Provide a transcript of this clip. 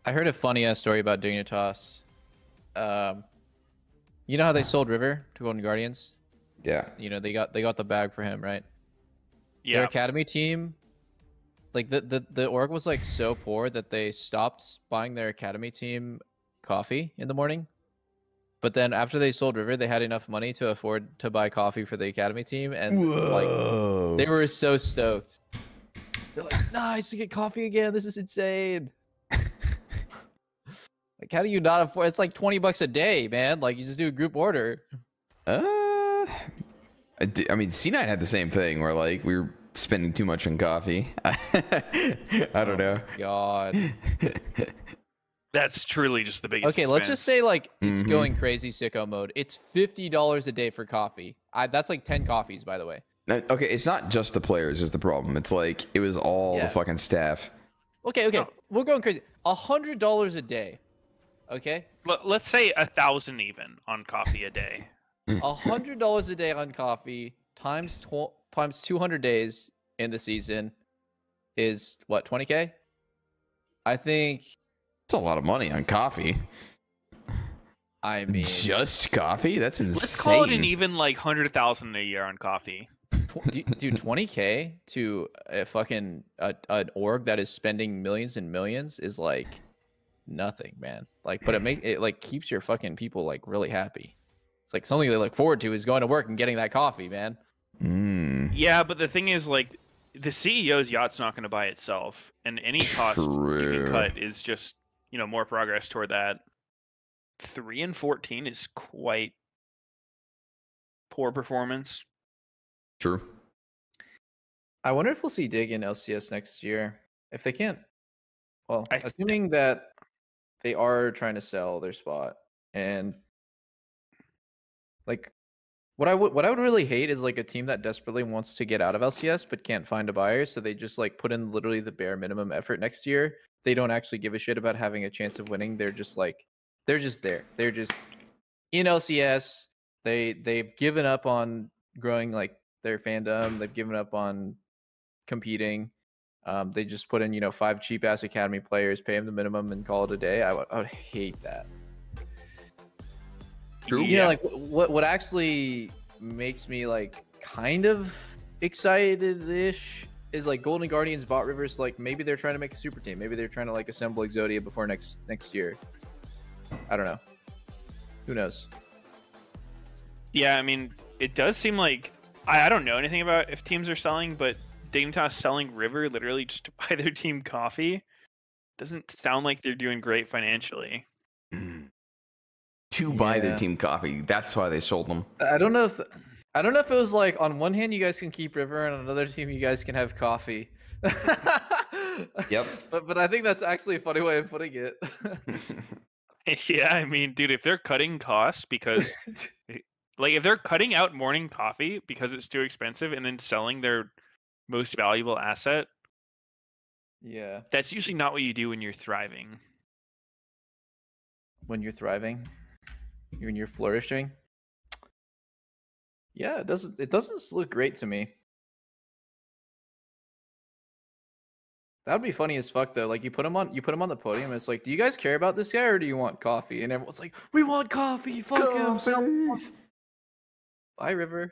I heard a funny ass story about Dignitas. Um, you know how they sold River to Golden Guardians? Yeah. You know, they got the bag for him, right? Their Yeah. academy team, like the org was like so poor that they stopped buying their academy team coffee in the morning. But then after they sold River, they had enough money to afford to buy coffee for the academy team, and like Whoa. they were so stoked. They're like, nice to get coffee again. This is insane. Like, how do you not afford? It's like $20 a day, man. Like, you just do a group order. I mean, C9 had the same thing where like we were spending too much on coffee. I don't know. God. That's truly just the biggest Okay, let's expense. just say like it's going crazy sicko mode. It's $50 a day for coffee. That's like 10 coffees, by the way. Okay, it's not just the players is the problem. It's like it was all the fucking staff. Okay, Oh. we're going crazy. $100 a day. Okay, Let's say 1,000 even on coffee a day. $100 a day on coffee times 200 days in the season is what, 20K? I think. It's a lot of money on coffee. I mean, just coffee? That's insane. Let's call it an even like 100,000 a year on coffee. dude, 20K to a fucking an org that is spending millions and millions is like nothing, man. Like, but it like keeps your fucking people like really happy. It's like something they look forward to is going to work and getting that coffee, man. Yeah, but the thing is, like, the CEO's yacht's not going to buy itself, and any cost you can cut is just, you know, more progress toward that. 3 and 14 is quite poor performance. True. I wonder if we'll see Dig in LCS next year. If they can't, well, I- assuming that they are trying to sell their spot, and like what I would really hate is like a team that desperately wants to get out of LCS but can't find a buyer, so they just like put in literally the bare minimum effort next year. They don't actually give a shit about having a chance of winning. They're just like they're just there. They're just in LCS. They've given up on growing like their fandom. They've given up on competing. They just put in, you know, 5 cheap ass academy players, pay them the minimum, and call it a day. I would hate that. True. You know, like what actually makes me like kind of excited-ish is like Golden Guardians bought Rivers. Like maybe they're trying to make a super team. Maybe they're trying to like assemble Exodia before next year. I don't know. Who knows? Yeah, I mean, it does seem like I don't know anything about if teams are selling, but Dignitas selling River literally just to buy their team coffee doesn't sound like they're doing great financially. To buy their team coffee. That's why they sold them. I don't know if it was like on one hand you guys can keep River and on another team you guys can have coffee. Yep. But I think that's actually a funny way of putting it. Yeah, I mean, dude, if they're cutting costs because like if they're cutting out morning coffee because it's too expensive and then selling their most valuable asset, yeah. that's usually not what you do when you're thriving. When you're thriving, when you're flourishing. Yeah, it doesn't look great to me. That would be funny as fuck though. Like you put him on the podium. And it's like, do you guys care about this guy or do you want coffee? And everyone's like, we want coffee. Fuck him. Sell him off. Bye, River.